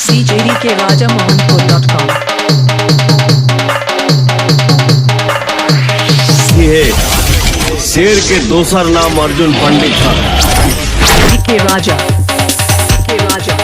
CJD के राजा मोहनपुर.com। ये शेर के दूसर नाम अर्जुन पंडित था। के राजा के राजा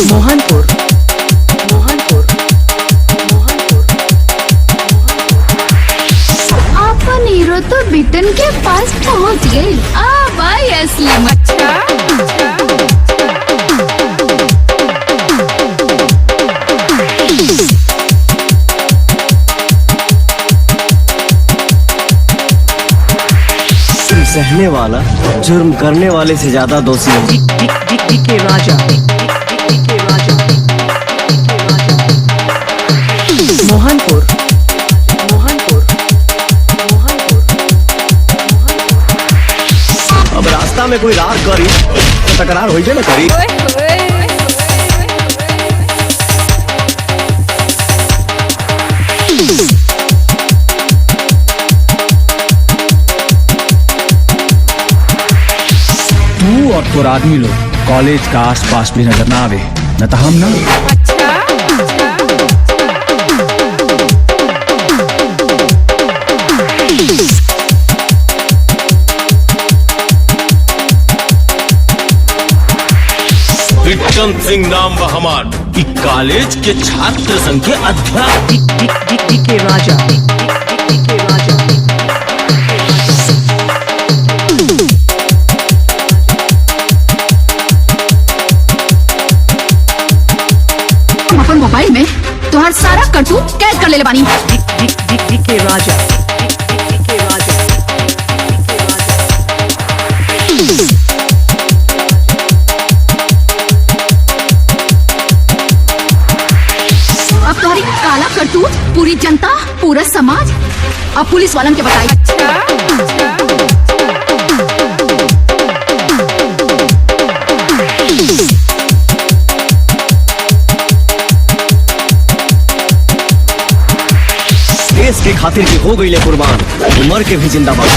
मोहनपुर मोहनपुर मोहनपुर। अपन हीरो तो बिटन के पास पहुंच गए। भाई असली मच्छा सहने वाला जुर्म करने वाले से ज्यादा दोषी है। के राजा के राजा मोहनपुर मोहनपुर मोहनपुर। अब रास्ता में कोई रार करी तो तकरार हो जाए ना करी। तू और तोर आदमी लोग कॉलेज का आसपास भी नजर ना आवे, न तो हम ना। विक्रम सिंह नाम व हमार कि कॉलेज के छात्र संघ के अध्यक्ष। के राजा के राजा। अपन मोबाइल में तुम्हारा सारा करतूत कैद कर ले बानी। के राजा के राजा। अब तुम्हारी काला करतूत पूरी जनता पूरा समाज अब पुलिस वालन के बताई। देश के खातिर की हो गई ले कुर्बान, उमर के भी जिंदाबाद।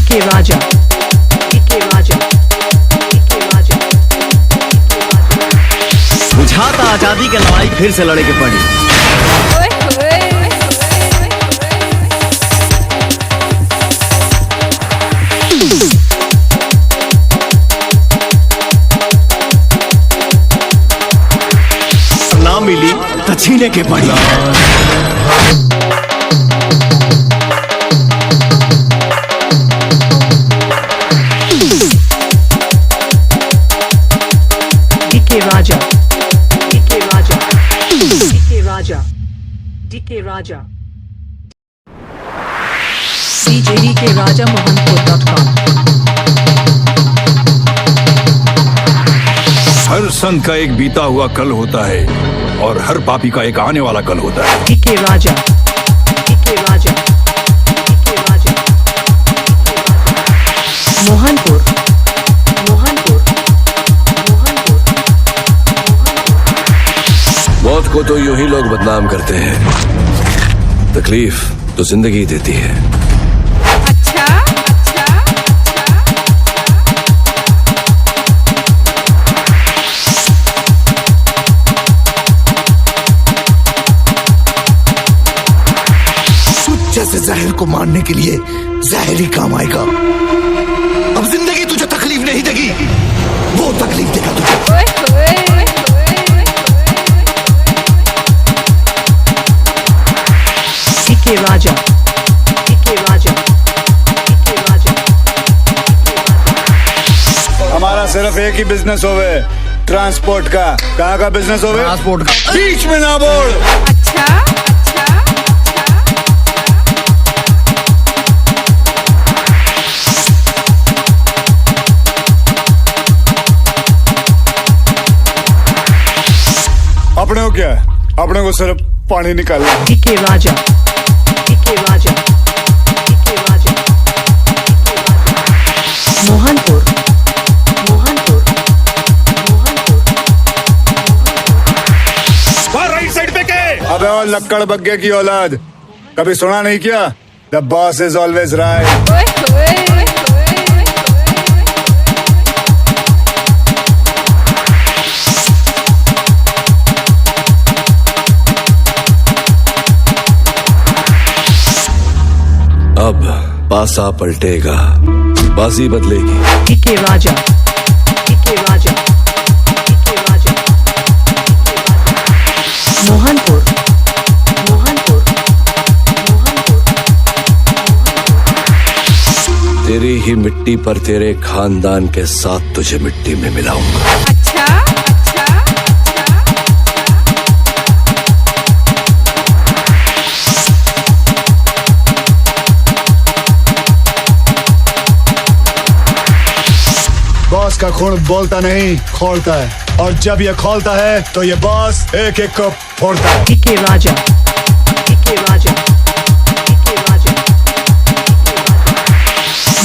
के राजा के राजा के राजा। बुझाता आजादी के लड़ाई फिर से लड़े के पड़ी। ना मिली तो छीने के पड़ी। के राजा के राजा के राजा के राजा। CJD के राजा मोहनपुर.com। हर संत का एक बीता हुआ कल होता है और हर पापी का एक आने वाला कल होता है। के राजा के राजा के राजा। मोहनपुर मोहनपुर मोहनपुर। मौत को तो यूं ही लोग बदनाम करते हैं, तकलीफ तो जिंदगी देती है। जैसे जहर को मारने के लिए जहर ही काम आएगा। अब जिंदगी तुझे तकलीफ नहीं देगी, वो तकलीफ देगा तुझे। के राजा के राजा के राजा। हमारा सिर्फ एक ही बिजनेस होवे, ट्रांसपोर्ट का। कहाँ का बिजनेस होवे? ट्रांसपोर्ट का। बीच में ना बोल। अपने को क्या है? अपने को सिर्फ पानी निकालना। के राजा के राजा के राजा। मोहनपुर मोहनपुर मोहनपुर। राइट साइड पे के। अबे और लक्कड़ बग्गे की औलाद, कभी सुना नहीं क्या? The boss is always right. अब पासा पलटेगा, बाजी बदलेगी। DK Raja. DK Raja. DK Raja. Mohanpur. Mohanpur. Mohanpur. तेरी ही मिट्टी पर तेरे खानदान के साथ तुझे मिट्टी में मिलाऊंगा। बॉस का खून बोलता नहीं, खोलता है, और जब ये खोलता है तो ये बॉस एक एक को फोड़ता है। DK Raja. DK Raja. DK Raja.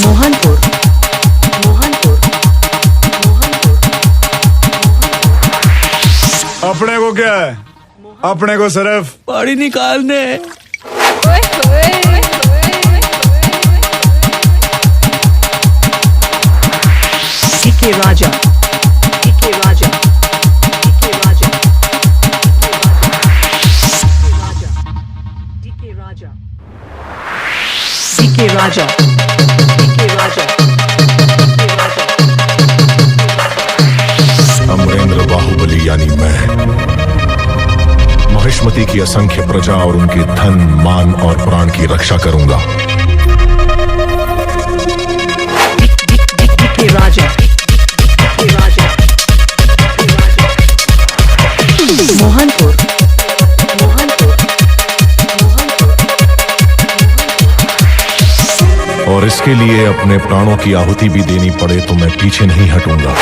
Mohanpur. Mohanpur. Mohanpur. अपने को क्या है? अपने को सिर्फ पानी निकालने। DK Raja. DK Raja. DK Raja. DK Raja. DK Raja. DK Raja. Amarendra बाहुबली यानी मैं महिष्मती की असंख्य प्रजा और उनके धन, मान और प्राण की रक्षा करूंगा। DK Raja. Mohanpur. Mohanpur. और इसके लिए अपने प्राणों की आहुति भी देनी पड़े तो मैं पीछे नहीं हटूंगा।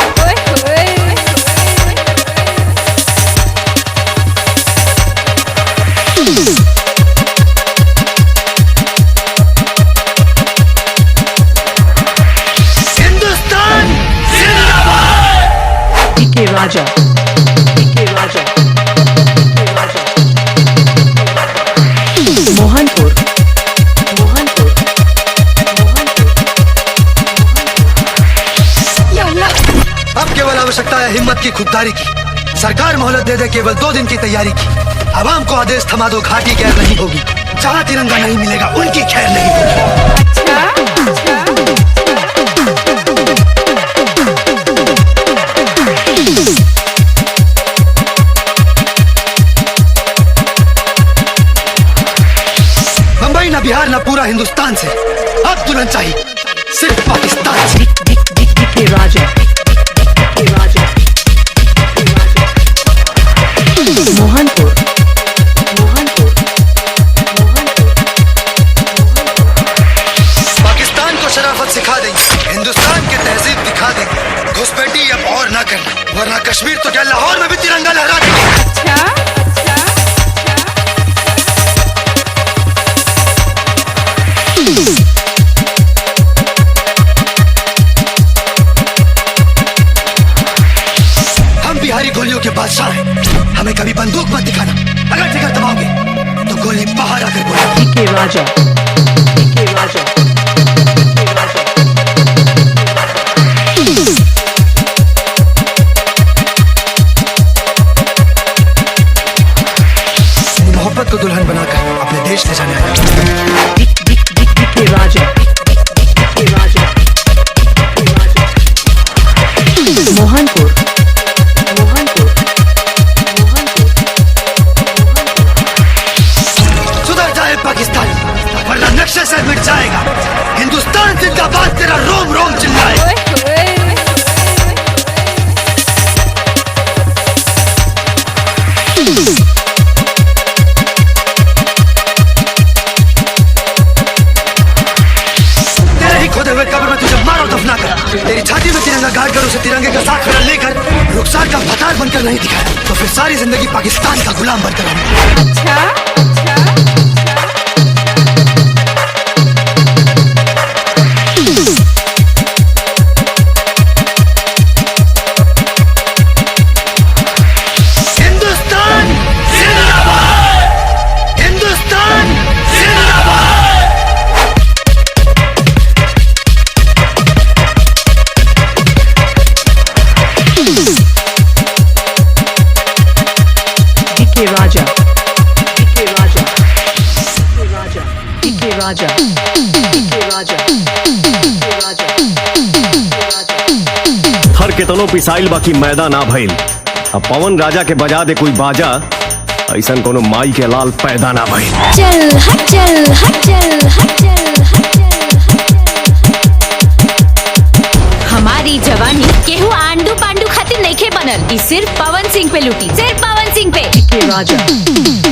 हिंदुस्तान जिंदाबाद। DK Raja. DK Raja. DK Raja. Mohanpur. Mohanpur. अब केवल आवश्यकता है हिम्मत की, खुददारी की। सरकार मोहलत दे दे केवल 2 दिन की तैयारी की। आवाम को आदेश थमा दो, घाटी गैर नहीं होगी। जहाँ तिरंगा नहीं मिलेगा उनकी खैर नहीं होगी। बंबई न बिहार न पूरा हिंदुस्तान से अब दुल्हन चाहिए सिर्फ पाकिस्तान से। DK Raja. DK Raja. Mohanpur. Mohanpur. Pakistan को शराफत सिखा देंगे, हिंदुस्तान की तहजीब दिखा देंगे। घुसपैठी अब और ना करना, वरना कश्मीर तो क्या लाहौर में भी तिरंगा लहरा देंगे। हम बिहारी गोलियों के बादशाह हैं, हमें कभी बंदूक मत दिखाना। अगर जिगर दबाओगे तो गोली बाहर आकर बोले। DK Raja. DK Raja. DK Raja. मोहब्बत को दुल्हन बनाकर अपने देश ले जाने आया। DK Raja. DK Raja. Mohanpur. Mohanpur. सुधर जाए पाकिस्तान, वरना नक्शे से मिट जाएगा। हिंदुस्तान जिंदाबाद, तेरा रोम रोम चिल्लाए। तेरे ही खोदे हुए कब्र में तुझे मारो दफना कर। तेरी छाती में तिरंगा गाड़ कर उसे तिरंगे का साथ खड़ा लेकर रुखसार का फतार बनकर नहीं दिखाया तो फिर सारी जिंदगी पाकिस्तान का गुलाम बनकर रहूंगा। हिंदुस्तान जिंदाबाद। हिंदुस्तान जिंदाबाद। Raja. DK Raja. DK Raja. थर के तनो पिसाइल बाकी मैदा ना भइल। अब पवन राजा के बजा दे कोई बाजा, ऐसन कोनो माई के लाल पैदा ना भइल। चल हट चल हट चल हट चल हट चल। हमारी जवानी केहू आंडू पांडू खातिर नइखे बनल, ई सिर्फ पवन सिंह पे लूटी, सिर्फ पवन सिंह पे। DK Raja. DK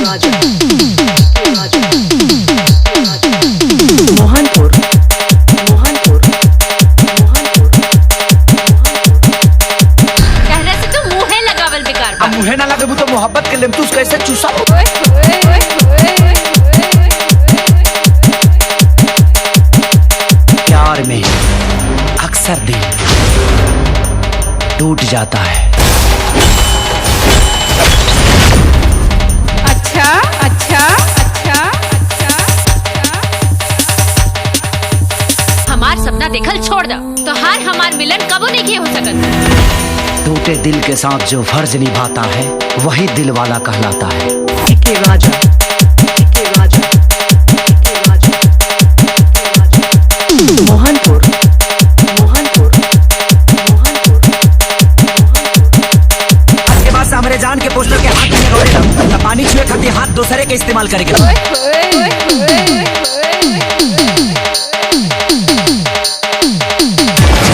Raja. DK Raja. Mohanpur. Mohanpur. Mohanpur. कहने से तो मुंह है लगावल बेकार बा। मुहे ना लगे तो मोहब्बत के लेमतूस कैसे चूसा? प्यार में अक्सर दिल टूट जाता है। अच्छा अच्छा अच्छा अच्छा। हमार सपना देखल छोड़ दो, तो हमार मिलन कबो नहीं हो सकत। टूटे दिल के साथ जो फर्ज निभाता है वही दिल वाला कहलाता है। DK Raja. DK Raja. DK Raja. Mohanpur. Mohanpur. Mohanpur. आज के बाद से हमारे जान के पोस्टर के हाथ में रोड़े पानी छुए खातिर हाथ दूसरे के इस्तेमाल करेंगे।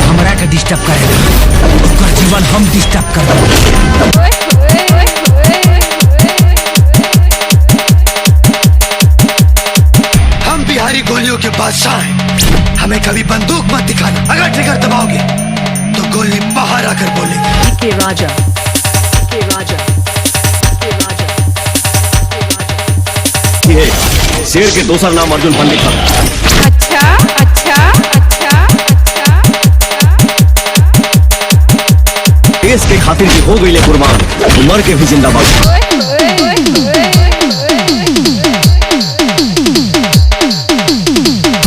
हमरा के डिस्टर्ब करेगा, ओकर जीवन हम डिस्टर्ब कर देंगे। हम बिहारी गोलियों के बादशाह हैं, हमें कभी बंदूक मत दिखाना। अगर ट्रिगर दबाओगे तो गोली बाहर आकर बोलेगी। DK Raja. DK Raja. DK Raja. ये शेर के दोसर नाम अर्जुन पंडित था। अच्छा अच्छा अच्छा अच्छा। देश के खातिर भी हो गई ले कुर्बान, मर के भी जिंदाबाद।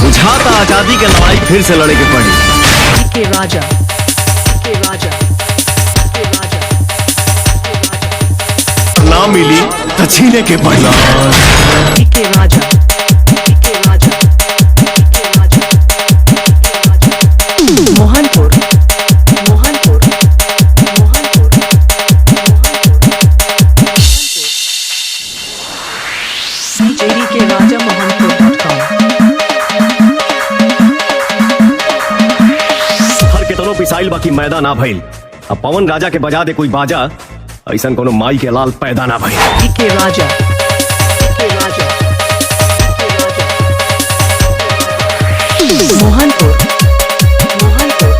बुझाता आजादी के लड़ाई फिर से लड़े के पड़ी। DK Raja. DK Raja. DK Raja. ना मिली तो छीने के पड़ी। DK Raja. DK Raja. DK Raja. Mohanpur. Mohanpur. Mohanpur. JDK Raja Mohanpur.com. थर के तनो पिसाइल बाकी मैदा ना भइल। अब पवन राजा के बजा दे कोई बाजा, ऐसन कोनो माई के लाल पैदा ना भइल। DK Raja. DK Raja. DK Raja. Mohanpur. Mohanpur.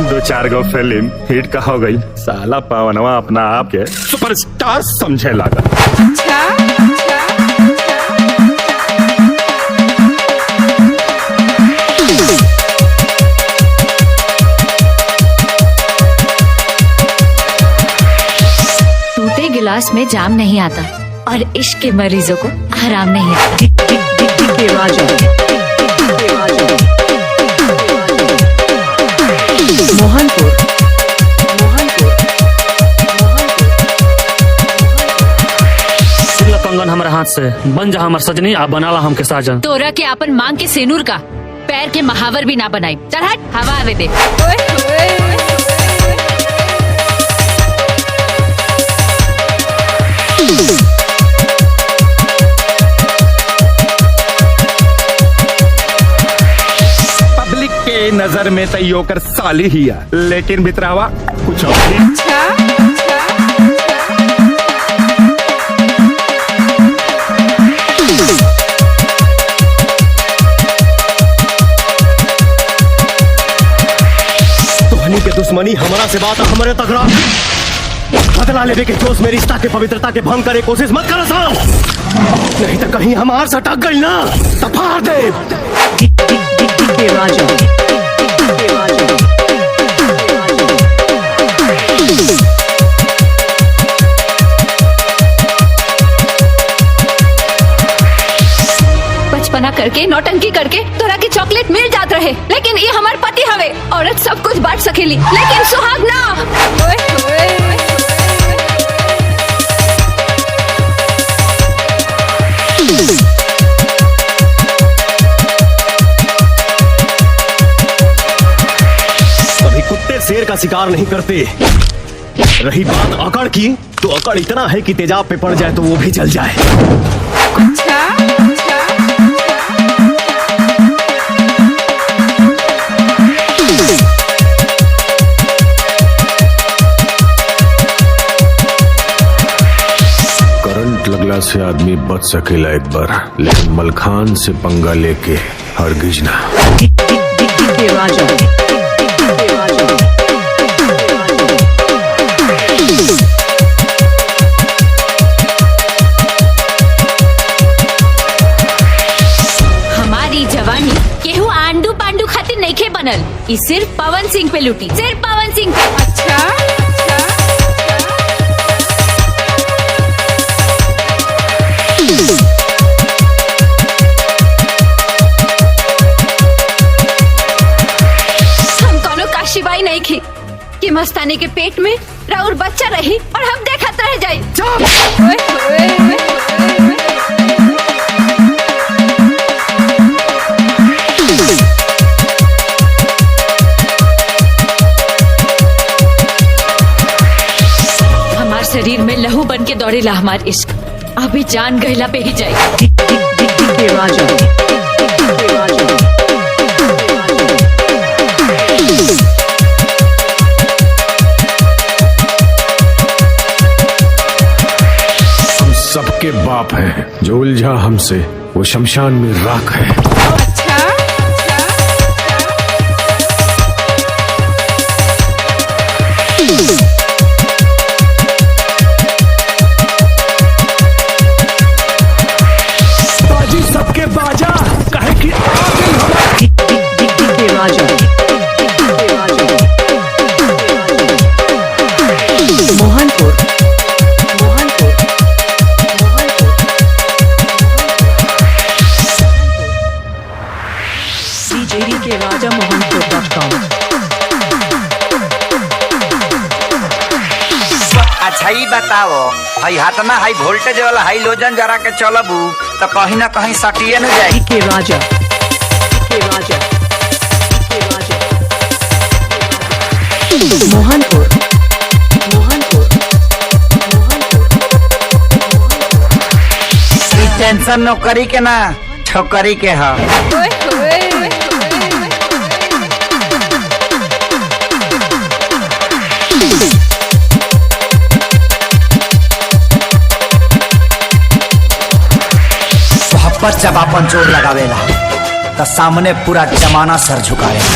दो चार गो फिल्म हिट का हो गई, साला पवनवा अपना आप के सुपरस्टार समझे लगा। अच्छा अच्छा। टूटे गिलास में जाम नहीं आता और इश्क के मरीजों को आराम नहीं आता। DK Raja. DK Raja. Mohanpur. Mohanpur. कंगन हमारे हाथ से बन जा हमार सजनी, आ बनाला हमके साजन। तोरा के अपन मांग के सेनूर का पैर के महावर भी ना बनाई। चल हट, हवा आवे दे। पब्लिक के नजर में तैयो कर साली ही है, लेकिन बितरावा कुछ और ही। अच्छा अच्छा। तोहनी के दुश्मनी हमारा से बात हमारे तगड़ा बदला लेवे के जोश में रिश्ता के पवित्रता के भंग करे कोशिश मत करो साहब, नहीं तो कहीं हमार सटक गई ना तो फाड़ दे। DK Raja. DK Raja. बचपना करके नौटंकी करके तोरा के चॉकलेट मिल जात रहे, लेकिन ये हमार पति हवे। औरत सब कुछ बांट सकेली लेकिन सुहाग ना। कभी कुत्ते शेर का शिकार नहीं करते। रही बात अकड़ की, तो अकड़ इतना है कि तेजाब पे पड़ जाए तो वो भी जल जाए। करंट लगला से आदमी बच सकेला एक बार, लेकिन मलखान से पंगा लेके हरगिज ना। DK Raja. DK Raja. हमारी जवानी केहू आंडू पांडू खातिर नइखे बनल। ई सिर्फ पवन सिंह पे लूटी, सिर्फ पवन सिंह पे। अच्छा हम कोनो काशीबाई नहीं खी कि मस्तानी के पेट में राउर बच्चा रही और हम देखत रह जाई। हमार शरीर में लहू बन के दौड़ेला हमार इश्क, अभी जान गहला पे ही जाए। DK Raja. DK Raja. हम सबके बाप हैं, जो उलझा हमसे वो शमशान में राख है। बाजी सबके बाजा कहे कि DK Raja. DK Raja. Mohanpur. Mohanpur. Mohanpur. DK Raja Mohanpur.com. अच्छा ही बताओ, हाई हाथ में हाई वोल्टेज वाला हाई लोजन जरा के चलबू तो कहीं ना कहीं सटिए न जाए। DK Raja. DK Raja. DK Raja. Mohanpur. Mohanpur. Mohanpur. ई टेंशन नौकरी के ना छोकरी के है। मोहब्बत जब अपन जोर लगावेला तो सामने पूरा जमाना सर झुकावेला।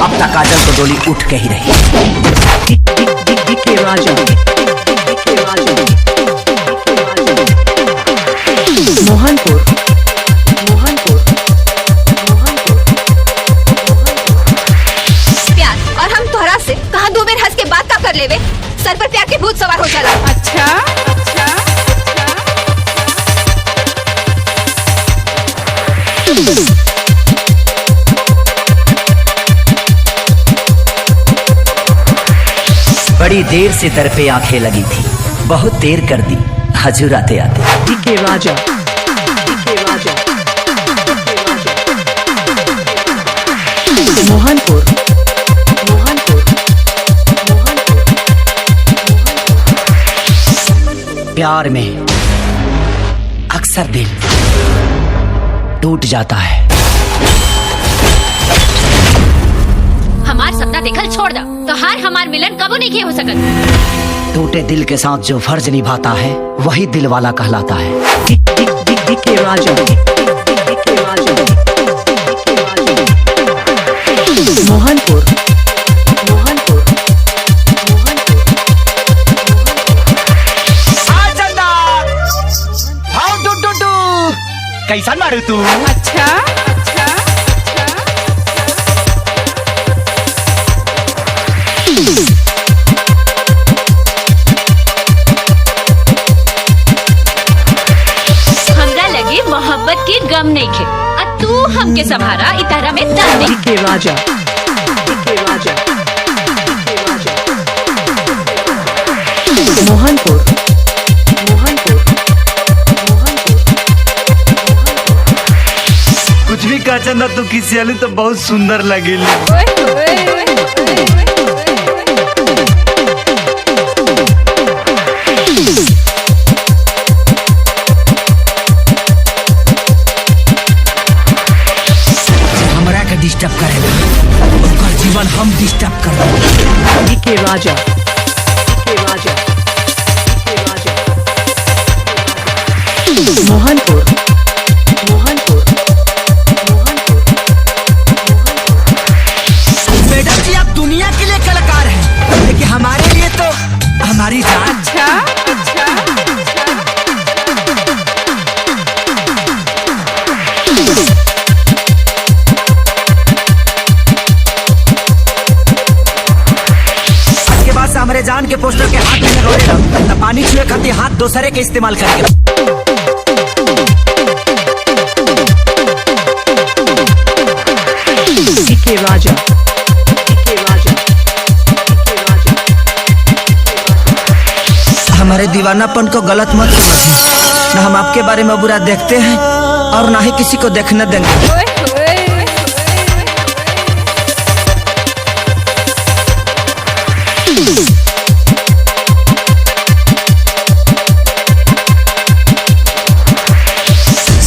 अब तक काजल को डोली उठ के ही रही। DK Raja. DK Raja. Mohanpur. Mohanpur. Mohanpur. प्यार और हम तोहरा से कहाँ दो बेर हंस के बात का कर लेवे, सर पर प्यार के भूत सवार हो जाला। अच्छा अच्छा बड़ी देर से दर पे आंखें लगी थी, बहुत देर कर दी हजूर आते आते। DK Raja. DK Raja. DK Raja. Mohanpur. Mohanpur. Mohanpur. प्यार में अक्सर दिल टूट जाता है। हमार सपना देखल छोड़ दा, तो हार हमार मिलन कबो नहीं हो सकत। टूटे दिल के साथ जो फर्ज निभाता है वही दिल वाला कहलाता है। DK Raja. DK Raja. DK Raja. Mohanpur. Mohanpur. Mohanpur. कैसा मारू तू? अच्छा हमरा लगे मोहब्बत के गम नहीं खे, आ तू हमके संभारा इतारा में दम नहीं। DK Raja. DK Raja. DK Raja. Mohanpur. Mohanpur. का चंदा तू खिसियाली तो बहुत सुंदर लगेली। हमरा के डिस्टर्ब करेगा ओकर जीवन हम डिस्टर्ब कर DK Raja. DK Raja. DK Raja. Mohanpur. Mohanpur. Madam जी आप दुनिया के लिए कलाकार हैं लेकिन हमारे लिए तो हमारी जान। के बाद से हमारे जान के पोस्टर के हाथ में लगोड़े ना पानी छुए खातिर हाथ दूसरे के इस्तेमाल करके। DK Raja. DK Raja. DK Raja. हमारे दीवानापन को गलत मत समझिए न हम आपके बारे में बुरा देखते हैं और ना ही किसी को देखने देंगे।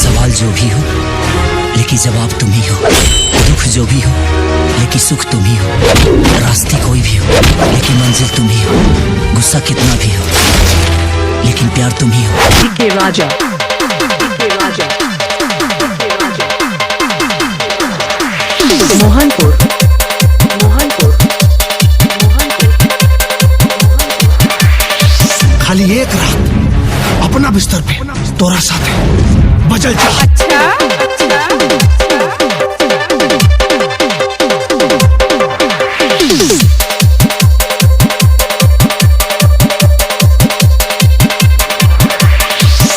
सवाल जो भी हो लेकिन जवाब तुम ही हो, दुख जो भी हो लेकिन सुख तुम ही हो, रास्ते कोई भी हो लेकिन मंजिल तुम ही हो, गुस्सा कितना भी हो लेकिन प्यार तुम ही हो। DK Raja. DK Raja. DK Raja. Mohanpur. Mohanpur. खाली एक रात अपना बिस्तर पे तोरा साथे बजल जा।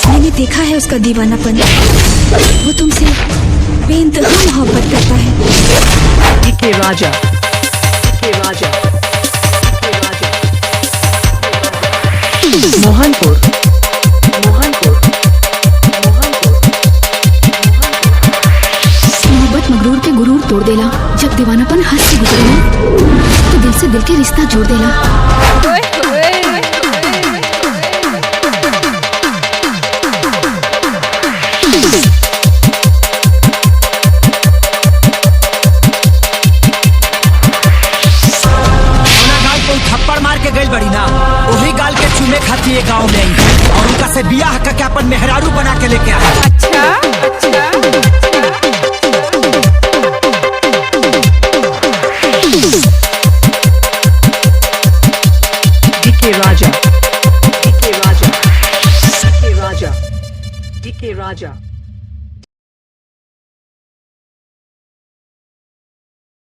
मैंने देखा है उसका दीवानापन, वो तुमसे बेइंतहा मोहब्बत करता है। DK Raja. DK Raja. DK Raja. Mohanpur. Mohanpur. मोहब्बत मगरूर के गुरूर तोड़ देला, जब दीवानापन हद से गुजरेला तो दिल से दिल के रिश्ता जोड़ देला। थप्पड़ मार के गई बड़ी ना वही गाल के चूमे खाती है गाँव में आई और उनका से बियाह करके अपन मेहरारू बना के लेके आया। DK Raja. DK Raja. DK Raja. DK Raja.